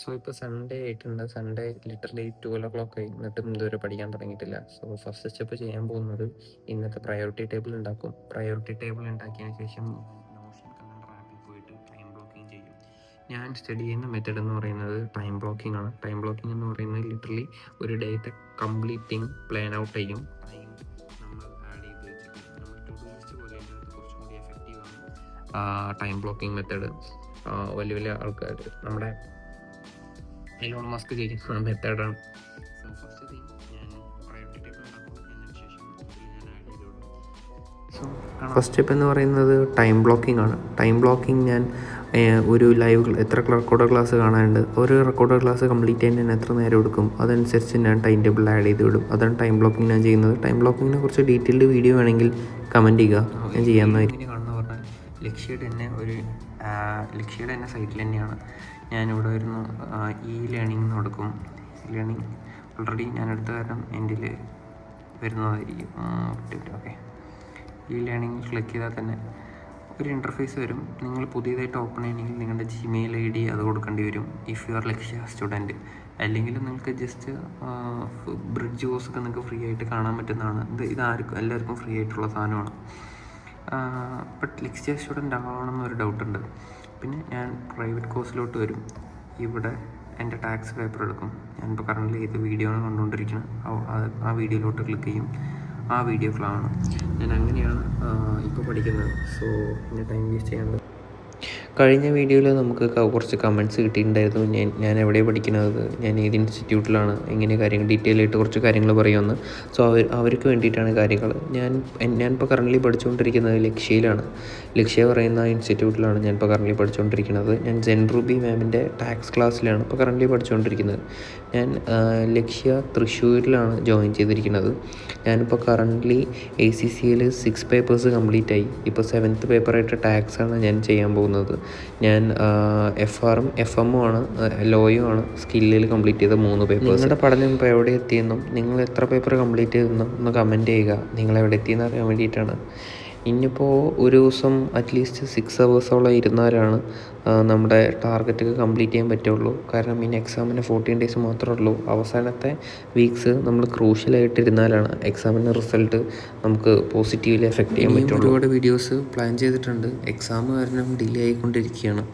So ഇപ്പോൾ Sunday ആയിട്ടുണ്ട്. Sunday literally 12 ആയി, എന്നിട്ടും ഇതുവരെ പഠിക്കാൻ തുടങ്ങിയിട്ടില്ല. സോ ഫസ്റ്റ് സ്റ്റെപ്പ് ചെയ്യാൻ പോകുന്നത് ഇന്നത്തെ പ്രയോറിറ്റി ടേബിൾ ഉണ്ടാക്കും. പ്രയോറിറ്റി ടേബിൾ ഉണ്ടാക്കിയതിന് ശേഷം നോഷൻ കലണ്ടർ ആപ്പിൽ പോയിട്ട് ടൈം ബ്ലോക്കിംഗ് ചെയ്യും. ഞാൻ സ്റ്റഡി ചെയ്യുന്ന മെത്തേഡ് എന്ന് പറയുന്നത് ടൈം ബ്ലോക്കിംഗ് ആണ്. ടൈം ബ്ലോക്കിംഗ് എന്ന് പറയുന്നത് ലിറ്ററലി ഒരു ഡേറ്റ് കംപ്ലീറ്റിംഗ് പ്ലാൻ ഔട്ട് ചെയ്യും. ടൈം നമ്മൾ ആഡ് ചെയ്ത് വെച്ചിട്ട് നമ്മൾ ടു ഡു ലിസ്റ്റ് പോലെ അതിനകത്ത് കുറച്ചും കൂടി എഫക്റ്റീവാണ് ടൈം ബ്ലോക്കിംഗ് മെത്തേഡ്. വലിയ വലിയ ആൾക്കാർ നമ്മുടെ എലോൺ മസ്ക് ചെയ്യുന്ന മെത്തേഡാണ്. സോ ഫസ്റ്റ് തിങ് ഞാൻ പ്രയോറിറ്റി ടേബിൾ ഉണ്ടാക്കും. അതിന് ശേഷം ഞാൻ ആഡ് ചെയ്തോളൂ. സോ ഫസ്റ്റ് സ്റ്റെപ്പ് എന്ന് പറയുന്നത് ടൈം ബ്ലോക്കിംഗ് ആണ്. ടൈം ബ്ലോക്കിംഗ് ഞാൻ ഒരു ലൈവ് എത്ര റെക്കോർഡർ ക്ലാസ് കാണാനുണ്ട്, ഒരു റെക്കോർഡർ ക്ലാസ് കംപ്ലീറ്റ് ചെയ്യാൻ ഞാൻ എത്ര നേരം എടുക്കും, അതനുസരിച്ച് ഞാൻ ടൈം ടേബിൾ ആഡ് ചെയ്ത് വിടും. അതാണ് ടൈം ബ്ലോക്കിംഗ് ഞാൻ ചെയ്യുന്നത്. ടൈം ബ്ലോക്കിങ്ങിനെ കുറിച്ച് ഡീറ്റെയിൽഡ് വീഡിയോ വേണമെങ്കിൽ കമൻറ്റ് ചെയ്യുക, ഞാൻ ചെയ്യാവുന്നതായിരിക്കും. കാണുന്ന പറഞ്ഞാൽ ലക്ഷ്യയുടെ തന്നെ സൈറ്റിൽ തന്നെയാണ് ഞാനിവിടെ വരുന്നു. ഇ ലേണിംഗ് കൊടുക്കും. ലേണിംഗ് ഓൾറെഡി ഞാൻ എടുത്ത കാരണം എൻ്റെ വരുന്നതായിരിക്കും. ഓക്കെ, ഈ ലേണിംഗ് ക്ലിക്ക് ചെയ്താൽ തന്നെ ഒരു ഇൻ്റർഫേസ് വരും. നിങ്ങൾ പുതിയതായിട്ട് ഓപ്പൺ ചെയ്യണമെങ്കിൽ നിങ്ങളുടെ ജിമെയിൽ ID അത് കൊടുക്കേണ്ടി വരും if you are Lakshya student. അല്ലെങ്കിൽ നിങ്ങൾക്ക് ജസ്റ്റ് ബ്രിഡ്ജ് കോഴ്സൊക്കെ നിങ്ങൾക്ക് ഫ്രീ ആയിട്ട് കാണാൻ പറ്റുന്നതാണ്. ഇത് എല്ലാവർക്കും ഫ്രീ ആയിട്ടുള്ള സാധനമാണ്. ബട്ട് ലക്ഷ്യ സ്റ്റുഡൻ്റ് ആവണമെന്നൊരു ഡൗട്ടുണ്ട്. പിന്നെ ഞാൻ പ്രൈവറ്റ് കോഴ്സിലോട്ട് വരും. ഇവിടെ എൻ്റെ ടാക്സ് പേപ്പർ എടുക്കും. ഞാനിപ്പോൾ കറൻ്റ് ഏത് വീഡിയോ ആണ് കണ്ടുകൊണ്ടിരിക്കുന്നത് ആ വീഡിയോയിലോട്ട് ക്ലിക്ക് ചെയ്യും. ആ വീഡിയോ ആണ് ഞാൻ അങ്ങനെയാണ് ഇപ്പോൾ പഠിക്കുന്നത്. സോ പിന്നെ ടൈം വേസ്റ്റ് ചെയ്യാണ്ട്. കഴിഞ്ഞ വീഡിയോയിൽ നമുക്ക് കുറച്ച് കമൻറ്റ്സ് കിട്ടിയിട്ടുണ്ടായിരുന്നു. ഞാൻ എവിടെയാണ് പഠിക്കുന്നത്, ഞാൻ ഏത് ഇൻസ്റ്റിറ്റ്യൂട്ടിലാണ്, എങ്ങനെ കാര്യങ്ങൾ ഡീറ്റെയിൽ ആയിട്ട് കുറച്ച് കാര്യങ്ങൾ പറയുമെന്ന്. സോ അവർക്ക് വേണ്ടിയിട്ടാണ് കാര്യങ്ങൾ. ഞാനിപ്പോൾ കറൻ്റ് പഠിച്ചുകൊണ്ടിരിക്കുന്നത് ലക്ഷ്യയിലാണ്. ലക്ഷ്യ പറയുന്ന ഇൻസ്റ്റിറ്റ്യൂട്ടിലാണ് ഞാനിപ്പോൾ കറൻ്റ് പഠിച്ചുകൊണ്ടിരിക്കുന്നത്. ഞാൻ ജെൻ റൂബി മാമിൻ്റെ ടാക്സ് ക്ലാസ്സിലാണ് ഇപ്പോൾ കറൻ്റ് പഠിച്ചുകൊണ്ടിരിക്കുന്നത്. ഞാൻ ലക്ഷ്യ തൃശ്ശൂരിലാണ് ജോയിൻ ചെയ്തിരിക്കുന്നത്. ഞാനിപ്പോൾ കറൻ്റ്ലി ACCയിൽ 6 പേപ്പേഴ്സ് കംപ്ലീറ്റ് ആയി. ഇപ്പോൾ 7th പേപ്പറായിട്ട് ടാക്സാണ് ഞാൻ ചെയ്യാൻ പോകുന്നത്. ഞാൻ FRഉം FMഉം ആണ്, ലോയും ആണ് സ്കില്ലിൽ കംപ്ലീറ്റ് ചെയ്ത 3 പേപ്പേഴ്സ്. നിങ്ങളുടെ പഠനം ഇപ്പോൾ എവിടെ എത്തിയെന്നും നിങ്ങൾ എത്ര പേപ്പർ കംപ്ലീറ്റ് ചെയ്തെന്നും ഒന്ന് കമൻറ്റ് ചെയ്യുക. നിങ്ങൾ എവിടെ എത്തിയെന്ന് അറിയാൻ വേണ്ടിയിട്ടാണ്. ഇനിയിപ്പോൾ ഒരു ദിവസം അറ്റ്ലീസ്റ്റ് 6 ഹവേഴ്സോളം ഇരുന്നാലാണ് നമ്മുടെ ടാർഗറ്റ് കംപ്ലീറ്റ് ചെയ്യാൻ പറ്റുള്ളൂ. കാരണം ഇനി എക്സാമിന് 14 ഡേയ്സ് മാത്രമേ ഉള്ളൂ. അവസാനത്തെ വീക്സ് നമ്മൾ ക്രൂഷ്യലായിട്ട് ഇരുന്നാലാണ് എക്സാമിൻ്റെ റിസൾട്ട് നമുക്ക് പോസിറ്റീവ്ലി എഫക്റ്റ് ചെയ്യാൻ പറ്റുള്ളൂ. ഒരുപാട് വീഡിയോസ് പ്ലാൻ ചെയ്തിട്ടുണ്ട്. എക്സാം കാരണം ഡിലേ ആയിക്കൊണ്ടിരിക്കുകയാണ്.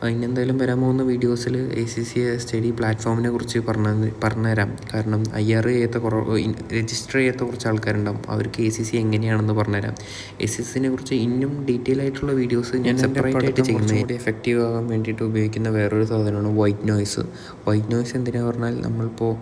ഇനി എന്തായാലും വരാൻ പോകുന്ന വീഡിയോസിൽ ACCA സ്റ്റഡി പ്ലാറ്റ്ഫോമിനെ കുറിച്ച് പറഞ്ഞുതരാം. കാരണം IR രജിസ്റ്റർ ചെയ്യാത്ത കുറച്ച് ആൾക്കാരുണ്ടാവും. അവർക്ക് ACC എങ്ങനെയാണെന്ന് പറഞ്ഞുതരാം. ACCനെ കുറിച്ച് ഇന്നും ഡീറ്റെയിൽ ആയിട്ടുള്ള വീഡിയോസ് ഞാൻ സെപ്പറേറ്റ് ആയിട്ട് ചെയ്യുന്നത്. എഫക്റ്റീവ് ആകാൻ വേണ്ടിയിട്ട് ഉപയോഗിക്കുന്ന വേറൊരു സാധനമാണ് വൈറ്റ് നോയ്സ്. വൈറ്റ് നോയ്സ് എന്തിനാ പറഞ്ഞാൽ നമ്മളിപ്പോൾ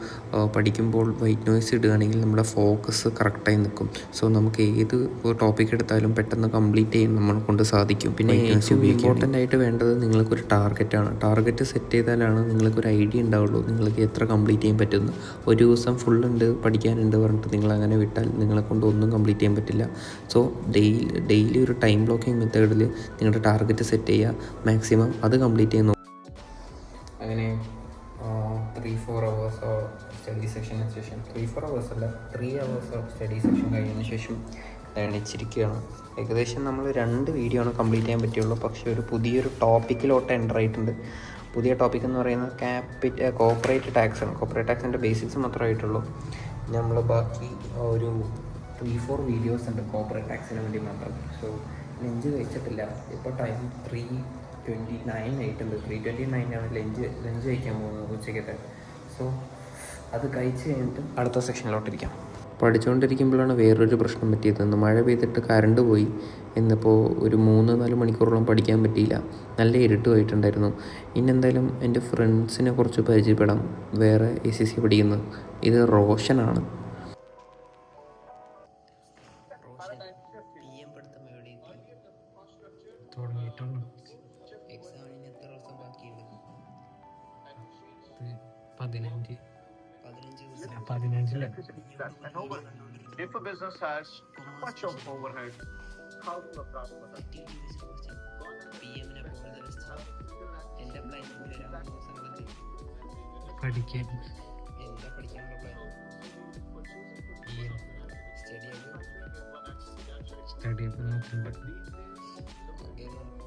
പഠിക്കുമ്പോൾ വൈറ്റ് നോയ്സ് ഇടുകയാണെങ്കിൽ നമ്മുടെ ഫോക്കസ് കറക്റ്റായി നിൽക്കും. സോ നമുക്ക് ഏത് ടോപ്പിക് എടുത്താലും പെട്ടെന്ന് കംപ്ലീറ്റ് ചെയ്യാൻ നമ്മളെ കൊണ്ട് സാധിക്കും. പിന്നെ ഏറ്റവും ഇമ്പോർട്ടൻ്റ് ആയിട്ട് വേണ്ടത് നിങ്ങൾക്കൊരു ടാർഗറ്റാണ്. ടാർഗറ്റ് സെറ്റ് ചെയ്താലാണ് നിങ്ങൾക്കൊരു ഐഡിയ ഉണ്ടാവുള്ളൂ നിങ്ങൾക്ക് എത്ര കംപ്ലീറ്റ് ചെയ്യാൻ പറ്റുന്നു. ഒരു ദിവസം ഫുള്ളുണ്ട് പഠിക്കാനുണ്ട് പറഞ്ഞിട്ട് നിങ്ങൾ അങ്ങനെ വിട്ടാൽ നിങ്ങളെ കൊണ്ട് ഒന്നും കംപ്ലീറ്റ് ചെയ്യാൻ പറ്റില്ല. സോ ഡെയിലി ഒരു ടൈം ബ്ലോക്കിംഗ് മെത്തേഡിൽ നിങ്ങളുടെ ടാർഗറ്റ് സെറ്റ് ചെയ്യുക, മാക്സിമം അത് കംപ്ലീറ്റ് ചെയ്യുന്നു. അങ്ങനെ 3-4 ഹവേഴ്സ് സ്റ്റഡി സെക്ഷന് ശേഷം 3-4 ഹവേഴ്സ് അല്ല 3 ഹവേഴ്സ് സ്റ്റഡി സെക്ഷൻ കഴിഞ്ഞതിന് ശേഷം എണീച്ചിരിക്കുകയാണ്. ഏകദേശം നമ്മൾ 2 വീഡിയോ ആണ് കംപ്ലീറ്റ് ചെയ്യാൻ പറ്റുള്ളൂ. പക്ഷേ ഒരു പുതിയൊരു ടോപ്പിക്കിലോട്ട് എൻ്റർ ആയിട്ടുണ്ട്. പുതിയ ടോപ്പിക് എന്ന് പറയുന്നത് കോർപ്പറേറ്റ് ടാക്സ് ആണ്. കോർപ്പറേറ്റ് ടാക്സിൻ്റെ ബേസിക്സ് മാത്രമേ ആയിട്ടുള്ളൂ. നമ്മൾ ബാക്കി ഒരു 3-4 വീഡിയോസ് ഉണ്ട് കോർപ്പറേറ്റ് ടാക്സിന് വേണ്ടി മാത്രം. സോ ലഞ്ച് കഴിച്ചിട്ടില്ല. ഇപ്പോൾ ടൈം 3:29 ആയിട്ടുണ്ട്. 3:29 ലഞ്ച് കഴിക്കാൻ പോകുന്നത് ഉച്ചയ്ക്കത്തെ. സോ അത് കഴിച്ച് കഴിഞ്ഞിട്ട് അടുത്ത സെക്ഷനിലോട്ടിരിക്കാം. പഠിച്ചുകൊണ്ടിരിക്കുമ്പോഴാണ് വേറൊരു പ്രശ്നം പറ്റിയത്. മഴ പെയ്തിട്ട് കറണ്ട് പോയി. ഇന്നിപ്പോൾ ഒരു 3-4 മണിക്കൂറോളം പഠിക്കാൻ പറ്റിയില്ല. നല്ല ഇരുട്ടുമായിട്ടുണ്ടായിരുന്നു. ഇനി എന്തായാലും എൻ്റെ ഫ്രണ്ട്സിനെ കുറച്ച് പരിചയപ്പെടാം. വേറെ ACC പഠിക്കുന്നത്. ഇത് റോഷനാണ്. എക്സാമിന് എത്ര ദിവസം ബാക്കിയുണ്ട്? 15 If a business has too much of overhead, how to approach that? എൻ്റെ പ്ലാൻ വരാൻ ദിവസങ്ങളിൽ പഠിക്കാൻ എന്താ പഠിക്കാനുള്ള പ്ലാൻ? സ്റ്റഡി നോക്കുന്നുണ്ട്.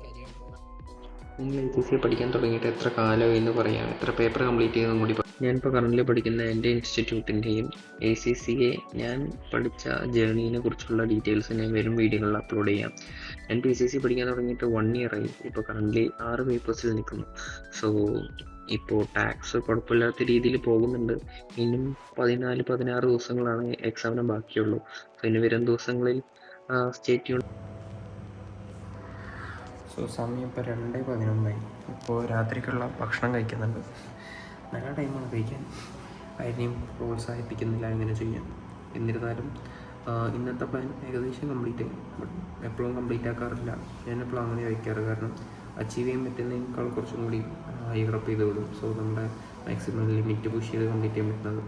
കരിയർ നിങ്ങൾ ACCA പഠിക്കാൻ തുടങ്ങിയിട്ട് എത്ര കാലമായി എന്ന് പറയാം, എത്ര പേപ്പർ കംപ്ലീറ്റ് ചെയ്തെന്നും കൂടി ഞാനിപ്പോൾ കറൻ്റ് പഠിക്കുന്ന എൻ്റെ ഇൻസ്റ്റിറ്റ്യൂട്ടിൻ്റെയും ACCA ഞാൻ പഠിച്ച ജേർണീനെ കുറിച്ചുള്ള ഡീറ്റെയിൽസ് ഞാൻ വരും വീഡിയോകളിൽ അപ്ലോഡ് ചെയ്യാം. ഞാൻ PCC പഠിക്കാൻ തുടങ്ങിയിട്ട് 1 year ആയി. ഇപ്പോൾ കറൻ്റ് 6 പേപ്പേഴ്സിൽ നിൽക്കുന്നു. സോ ഇപ്പോൾ ടാക്സ് കുഴപ്പമില്ലാത്ത രീതിയിൽ പോകുന്നുണ്ട്. ഇനിയും 14-16 ദിവസങ്ങളാണ് എക്സാമിന് ബാക്കിയുള്ളൂ. സോ ഇനി വരും ദിവസങ്ങളിൽ സ്റ്റേ ട്യൂൺ. സോ സമയം ഇപ്പോൾ 2:11 ഇപ്പോൾ രാത്രിക്കുള്ള ഭക്ഷണം കഴിക്കുന്നുണ്ട്. നല്ല ടൈമാണ് കഴിക്കാൻ. അതിനെയും പ്രോത്സാഹിപ്പിക്കുന്നില്ല ഇങ്ങനെ ചെയ്യാൻ. എന്നിരുന്നാലും ഇന്നത്തെ പ്ലാൻ ഏകദേശം കംപ്ലീറ്റ് ആയി. ബട്ട് എപ്പോഴും കംപ്ലീറ്റ് ആക്കാറില്ല. ഞാനെപ്പോഴും അങ്ങനെ വയ്ക്കാറ്. കാരണം അച്ചീവ് ചെയ്യാൻ പറ്റുന്നതിനേക്കാൾ കുറച്ചും കൂടി ഹൈറപ്പ് ചെയ്ത് വിടും. സോ നമ്മുടെ മാക്സിമം ലിമിറ്റ് പുഷ് ചെയ്ത് കംപ്ലീറ്റ് ചെയ്യാൻ പറ്റുന്നത്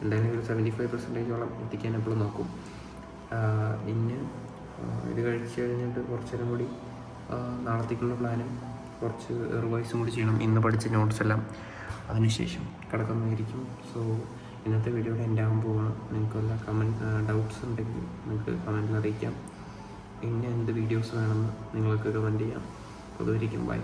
എന്തായാലും ഒരു 75% എത്തിക്കാൻ എപ്പോഴും നോക്കും. ഇന്ന് ഇത് കഴിച്ച് കഴിഞ്ഞിട്ട് കുറച്ച് നേരം കൂടി നാളത്തേക്കുള്ള പ്ലാനും കുറച്ച് റിവൈസും കൂടി ചെയ്യണം. ഇന്ന് പഠിച്ച നോട്ട്സ് എല്ലാം അതിനുശേഷം കിടക്കുന്നതായിരിക്കും. സോ ഇന്നത്തെ വീഡിയോയുടെ എൻ്റെ ആകാൻ പോവുകയാണ്. നിങ്ങൾക്ക് വല്ല ഡൗട്ട്സ് ഉണ്ടെങ്കിൽ നിങ്ങൾക്ക് കമൻറ്റിൽ അറിയിക്കാം. പിന്നെ എന്ത് വീഡിയോസ് വേണമെന്ന് നിങ്ങൾക്ക് കമൻറ്റ് ചെയ്യാം. അതുവരെയും ബൈ.